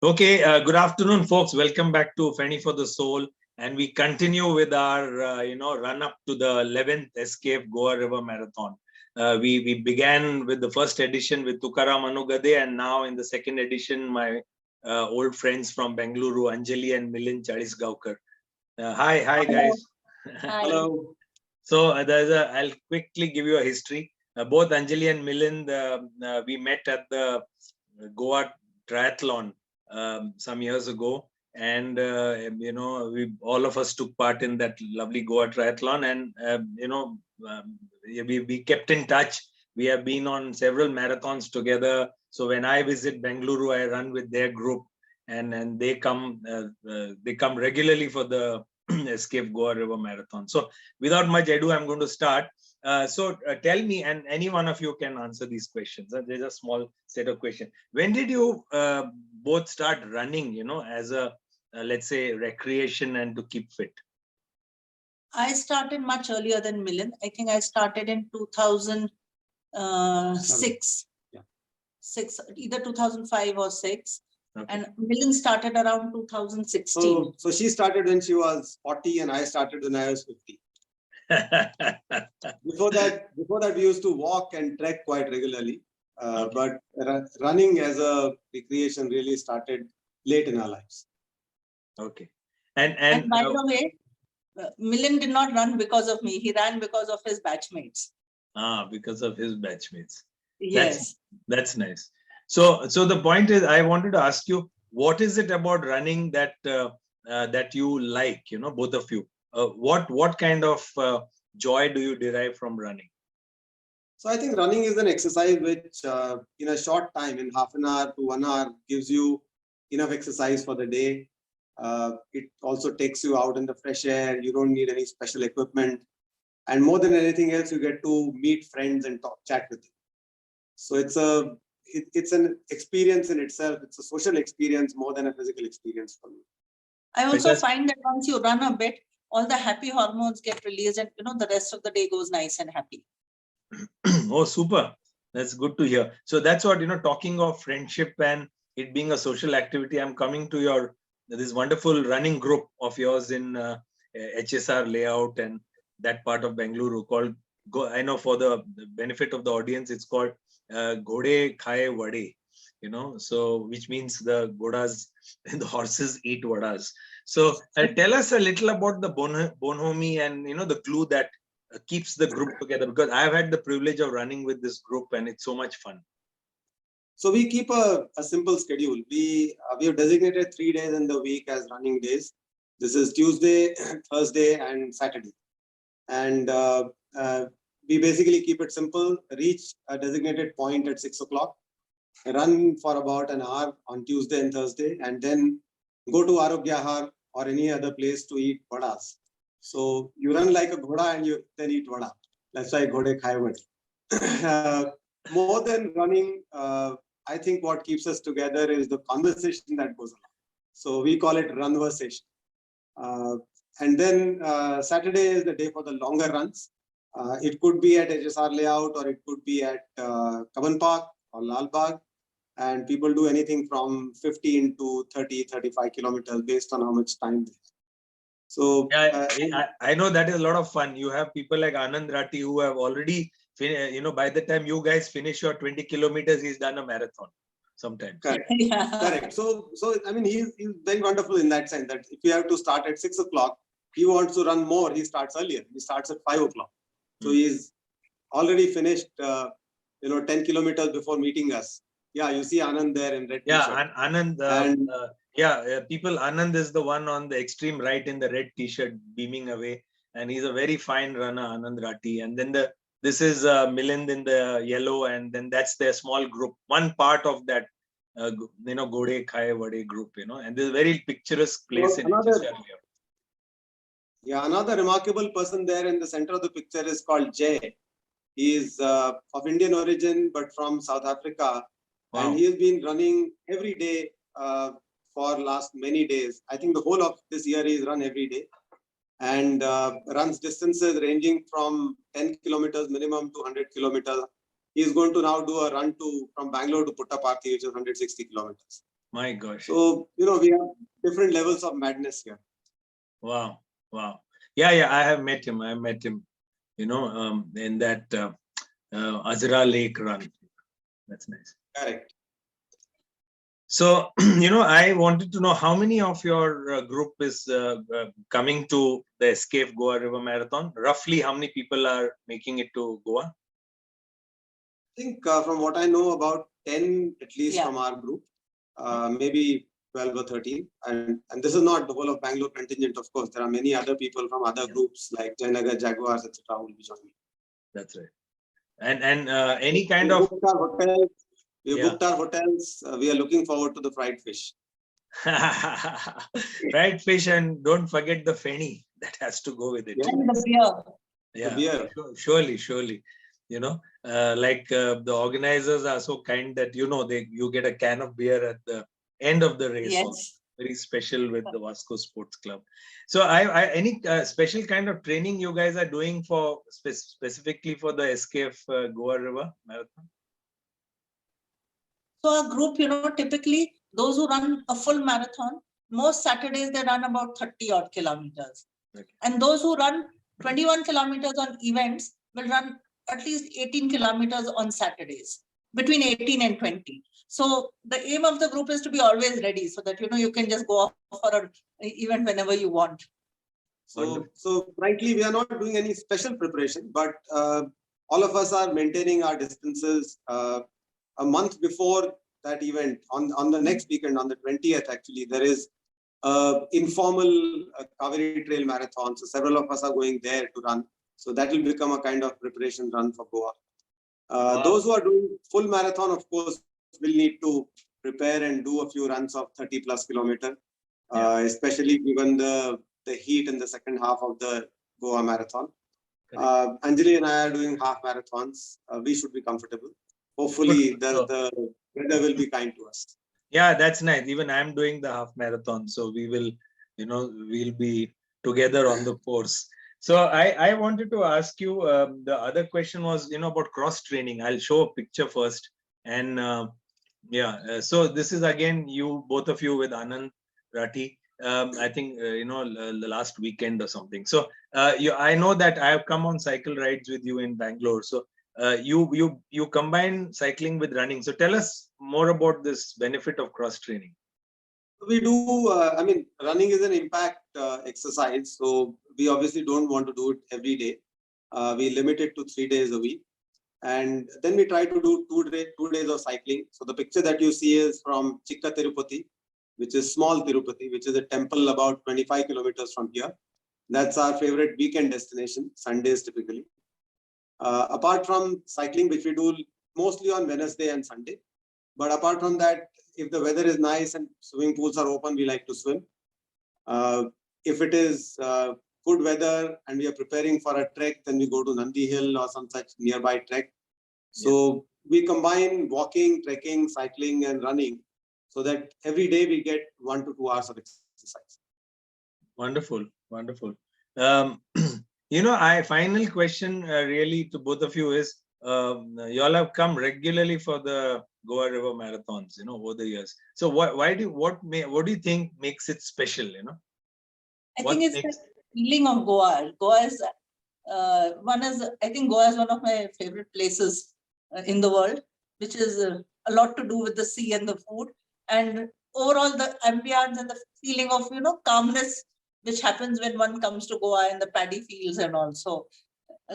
Okay, good afternoon, folks. Welcome back to Feni for the Soul. And we continue with our, run up to the 11th SKF Goa River Marathon. We began with the first edition with Tukaram Anugade, and now in the second edition, my old friends from Bengaluru, Anjali and Milind Chalisgaonkar. Hi, guys. Hello. So I'll quickly give you a history. Both Anjali and Milind, we met at the Goa Triathlon some years ago, and we all of us took part in that lovely Goa Triathlon, and we kept in touch. We have been on several marathons together. So when I visit Bengaluru, I run with their group, and they come regularly for the SKF Goa River Marathon. So without much ado, I'm going to start. So tell me, and any one of you can answer these questions. There's a small set of questions. When did you both start running, as a, let's say, recreation and to keep fit? I started much earlier than Milind. I think I started in 2006. Yeah. Either 2005 or 6. Okay. And Milind started around 2016. So she started when she was 40 and I started when I was 50. Before that, we used to walk and trek quite regularly. Okay. But running as a recreation really started late in our lives. Okay. And by the way, Milind did not run because of me. He ran because of his batchmates. Because of his batchmates. Yes. That's nice. So the point is, I wanted to ask you, what is it about running that that you like? Both of you. What kind of joy do you derive from running? So I think running is an exercise which, in a short time, in half an hour to 1 hour, gives you enough exercise for the day. It also takes you out in the fresh air. You don't need any special equipment. And more than anything else, you get to meet friends and chat with them. So it's an experience in itself. It's a social experience more than a physical experience for me. I also find that once you run a bit, all the happy hormones get released, and the rest of the day goes nice and happy. Oh, super. That's good to hear. So that's what, talking of friendship and it being a social activity, I'm coming to this wonderful running group of yours in HSR layout and that part of Bengaluru called, I know for the benefit of the audience, it's called Ghode Khaye Vade, so which means the Godas and the horses eat vadas. So tell us a little about the bonhomie and, the glue that keeps the group together, because I've had the privilege of running with this group and it's so much fun. So we keep a simple schedule. We have designated 3 days in the week as running days. This is Tuesday, Thursday, and Saturday. And we basically keep it simple. Reach a designated point at 6 o'clock. Run for about an hour on Tuesday and Thursday, and then go to Arogyahar or any other place to eat vadas. So you run like a ghoda and you then eat vada. That's why Ghode Khaye Vade. More than running, I think what keeps us together is the conversation that goes along. So we call it runversation. And then Saturday is the day for the longer runs. It could be at HSR layout or it could be at Kaban Park or Lal Bagh. And people do anything from 15 to 30, 35 kilometers based on how much time they have. So I know that is a lot of fun. You have people like Anand Rathi who have already, by the time you guys finish your 20 kilometers, he's done a marathon sometimes. Correct. Yeah. Correct. So I mean, he's very wonderful in that sense that if you have to start at 6 o'clock, he wants to run more. He starts earlier. He starts at 5 o'clock. So he's already finished, 10 kilometers before meeting us. Yeah, you see Anand there in red t-shirt. Yeah, Anand. People, Anand is the one on the extreme right in the red t-shirt beaming away. And he's a very fine runner, Anand Rathi. And then this is Milind in the yellow. And then that's their small group. One part of that, Ghode Khaye Vade group, and this is a very picturesque place in HSR. Yeah, another remarkable person there in the center of the picture is called Jay. He is of Indian origin, but from South Africa. Wow. And he has been running every day for last many days. I think the whole of this year he's run every day and runs distances ranging from 10 kilometers minimum to 100 kilometers. He's going to now do a run from Bangalore to Puttaparthi, which is 160 kilometers. My gosh. So, you know, we have different levels of madness here. Wow. Wow. Yeah. I have met him. You know, in that Azra Lake run. That's nice. Correct. So, you know, I wanted to know how many of your group is coming to the Escape Goa River Marathon. Roughly, how many people are making it to Goa? I think from what I know, about 10 at least Yeah. from our group, maybe 12 or 13. And this is not the whole of Bangalore contingent, of course. There are many other people from other groups like Jayanagar, Jaguars, etc. who will be joining. That's right. And any kind of We Yeah. booked our hotels. We are looking forward to the fried fish. fried fish, and don't forget the fenny that has to go with it. Yeah. And the beer. Yeah, beer. surely. You know, the organizers are so kind that you get a can of beer at the end of the race. Also. Yes. Very special with the Vasco Sports Club. So, any special kind of training you guys are doing for specifically for the SKF Goa River Marathon? So our group, typically those who run a full marathon, most Saturdays they run about 30 odd kilometers. Okay. And those who run 21 kilometers on events will run at least 18 kilometers on Saturdays, between 18 and 20. So the aim of the group is to be always ready so that, you can just go off for an event whenever you want. So frankly, we are not doing any special preparation, but all of us are maintaining our distances. A month before that event, on the next weekend, on the 20th, actually, there is informal Kaveri Trail Marathon. So several of us are going there to run. So that will become a kind of preparation run for Goa. Wow. Those who are doing full marathon, of course, will need to prepare and do a few runs of 30 plus kilometer, especially given the heat in the second half of the Goa marathon. Anjali and I are doing half marathons. We should be comfortable. Hopefully, the weather will be kind to us. Yeah, that's nice. Even I'm doing the half marathon, so we will, we'll be together on the course. So I wanted to ask you, the other question was, about cross training. I'll show a picture first. And so this is again, both of you with Anand Rathi. I think, the last weekend or something. So I know that I have come on cycle rides with you in Bangalore. So you combine cycling with running. So tell us more about this benefit of cross training. We do, running is an impact exercise. So we obviously don't want to do it every day. We limit it to 3 days a week. And then we try to do 2 days of cycling. So the picture that you see is from Chikka Tirupati, which is small Tirupati, which is a temple about 25 kilometers from here. That's our favorite weekend destination, Sundays typically. Apart from cycling, which we do mostly on Wednesday and Sunday. But apart from that, if the weather is nice and swimming pools are open, we like to swim. If it is good weather and we are preparing for a trek, then we go to Nandi Hill or some such nearby trek. So we combine walking, trekking, cycling and running so that every day we get 1 to 2 hours of exercise. Wonderful. Final question really to both of you is, you all have come regularly for the Goa River Marathons, over the years. So what do you think makes it special, I think it's the feeling of Goa. Goa is I think Goa is one of my favorite places in the world, which is a lot to do with the sea and the food, and overall the ambience and the feeling of calmness which happens when one comes to Goa and the paddy fields and all. So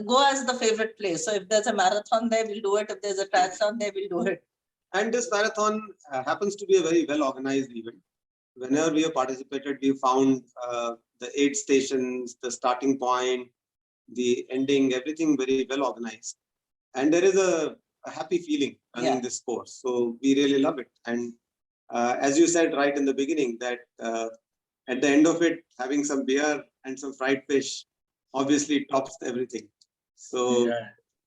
Goa is the favorite place. So if there's a marathon there, we'll do it. If there's a triathlon there, we'll do it. And this marathon happens to be a very well organized event. Whenever we have participated, we found the aid stations, the starting point, the ending, everything very well organized. And there is a happy feeling running this course. So we really love it. And as you said right in the beginning, that at the end of it, having some beer and some fried fish obviously tops everything. So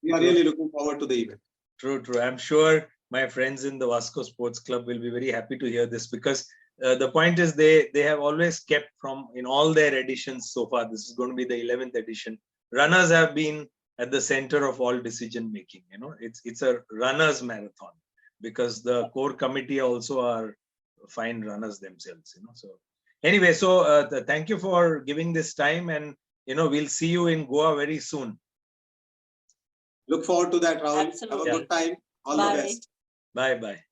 we are really looking forward to the event. True. I'm sure my friends in the Vasco Sports Club will be very happy to hear this, because the point is they have always kept from, in all their editions so far, this is going to be the 11th edition, runners have been at the center of all decision making. It's a runners marathon, because the core committee also are fine runners themselves, you know. So anyway, so thank you for giving this time, and you know, we'll see you in Goa very soon. Look forward to that, Rahul. Have a Absolutely. good time. All Bye. the best. Bye bye.